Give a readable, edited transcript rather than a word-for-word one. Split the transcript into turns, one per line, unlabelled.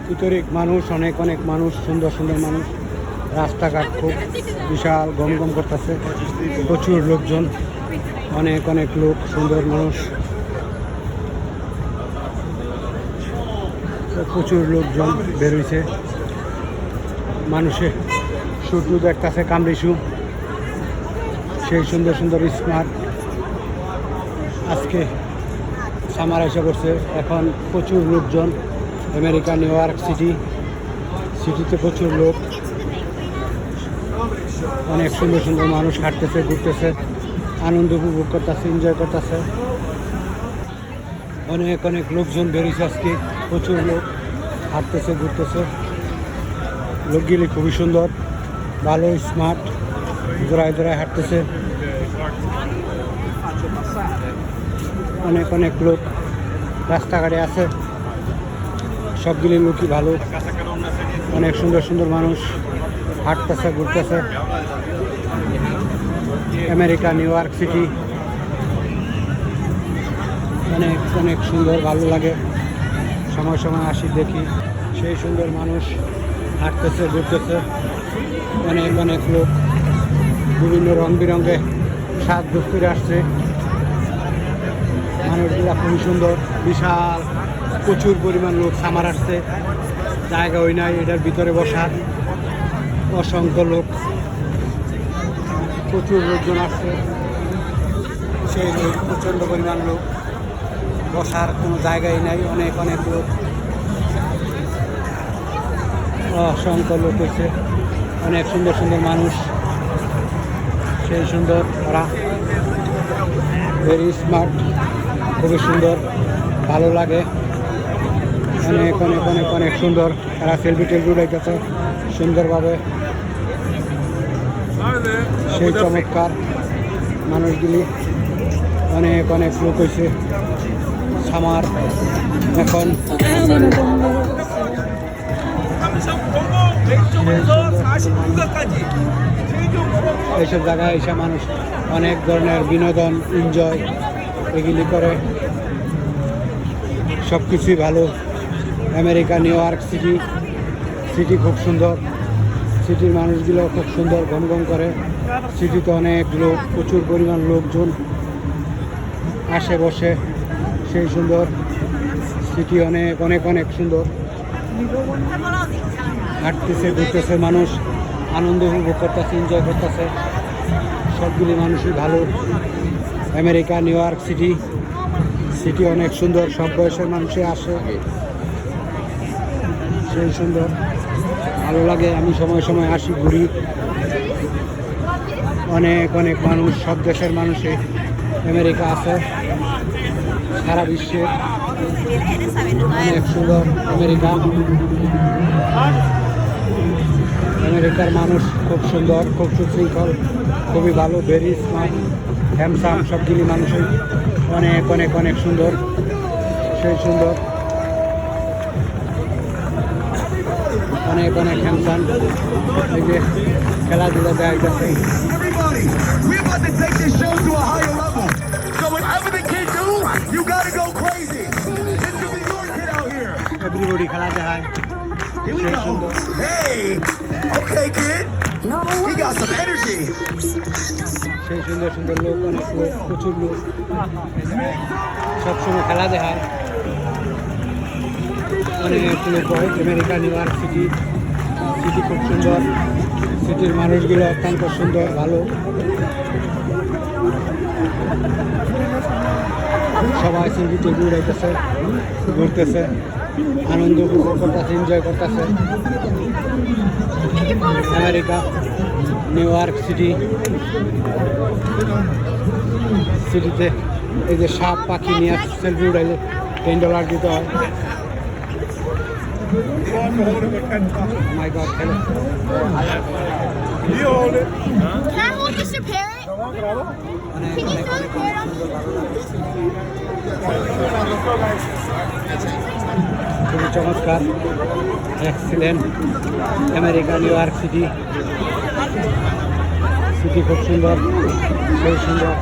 ভিতরে মানুষ অনেক অনেক মানুষ, সুন্দর সুন্দর মানুষ। রাস্তাঘাট খুব বিশাল, গমগম করতেছে, প্রচুর লোকজন, অনেক অনেক লোক, সুন্দর মানুষ, প্রচুর লোকজন বেরোইছে। মানুষের শুটু দেখতেছে, কামড়ি শু, সেই সুন্দর সুন্দর স্মার্ট। আজকে সামার এসে পড়ছে, এখন প্রচুর লোকজন। আমেরিকা নিউ ইয়র্ক সিটিতে প্রচুর লোক, অনেক সুন্দর সুন্দর মানুষ হাঁটতেছে, ঘুরতেছে, আনন্দ উপভোগ করতেছে, এনজয় করতেছে। অনেক অনেক লোকজন বেরিয়েছে আজকে, প্রচুর লোক হাঁটতেছে, ঘুরতেছে। লোকগুলি খুবই সুন্দর, ভালো, স্মার্ট, জোড়ায় জোড়ায় হাঁটতেছে। অনেক অনেক লোক রাস্তাঘাটে আছে, সবগুলি লোকই ভালো, অনেক সুন্দর সুন্দর মানুষ হাঁটতেছে, ঘুরতেছে। আমেরিকা নিউ ইয়র্ক সিটি অনেক অনেক সুন্দর, ভালো লাগে। সময় সময় আসি, দেখি, সেই সুন্দর মানুষ হাঁটতেছে, ঘুরতেছে। অনেক অনেক লোক বিভিন্ন রং বিরঙে সাজগোজ করে আসছে। মানুষগুলা খুবই সুন্দর, বিশাল, প্রচুর পরিমাণ লোক সামার আসছে, জায়গা হই নাই এটার ভিতরে বসার। অসংখ্য লোক, প্রচুর লোকজন আসছে, সেই লোক, প্রচণ্ড পরিমাণ লোক, বসার কোনো জায়গাই নাই, অনেক অনেক লোক, অসংখ্য লোক হয়েছে। অনেক সুন্দর সুন্দর মানুষ, সেই সুন্দর, ওরা ভেরি স্মার্ট, খুবই সুন্দর, ভালো লাগে। অনেক অনেক অনেক অনেক সুন্দর, তারা সেলফি টেলফি উঠাইতেছে সুন্দরভাবে, সেই চমৎকার মানুষগুলি। অনেক অনেক লোক হয়েছে সামার এখন। এইসব জায়গায় এসে মানুষ অনেক ধরনের বিনোদন, এনজয় এগুলি করে, সব কিছুই ভালো। আমেরিকা নিউ ইয়র্ক সিটি খুব সুন্দর, সিটির মানুষগুলো খুব সুন্দর, গমগম করে। সিটিতে অনেক লোক, প্রচুর পরিমাণ লোকজন আসে বসে, সেই সুন্দর সিটি, অনেক অনেক অনেক সুন্দর। হাঁটতেছে, ঘুরতেছে মানুষ, আনন্দ উপভোগ করতেছে, এনজয় করতেছে। সবগুলি মানুষই ভালো। আমেরিকা নিউ ইয়র্ক সিটি অনেক সুন্দর, সব বয়সের মানুষই আসে, সেই সুন্দর, ভালো লাগে। আমি সময় সময় আসি, ঘুরি। অনেক অনেক মানুষ, সব দেশের মানুষই আমেরিকা আছে, সারা বিশ্বে। অনেক সুন্দর আমেরিকার মানুষ, খুব সুন্দর, খুব সুশৃঙ্খল, খুবই ভালো, ভেরি স্মার্ট, হ্যান্ডসাম। সবগুলি মানুষই অনেক অনেক অনেক সুন্দর, সেই সুন্দর, অনেক অনেক হ্যান্ডসাম। এই যে খেলাধুলা দেখা যাচ্ছে। এভরিবডি খেলা দেখায়, সেই সুন্দর। সেই সুন্দর সুন্দর লোক, অনেক লোক, প্রচুর লোক, সবসময় খেলা দেখায়। অনেক লোক হয়। আমেরিকা নিউ ইয়র্ক সিটি খুব সুন্দর, সিটির মানুষগুলো অত্যন্ত সুন্দর, ভালো। সবাই সিটি টেবিল উড়াইতেছে, ঘুরতেছে, আনন্দ উপভোগ করতেছে, এনজয় করতেছে। আমেরিকা নিউ ইয়র্ক সিটিতে এই যে সাপ পাখি নিয়ে সেলফি উঠাইলে $10 দিতে হয়। My God, hello.
You hold it. Can I hold this to parrot? Can you throw the parrot on me?
খুবই চমৎকার, excellent. America new York city খুব সুন্দর, সেই সুন্দর।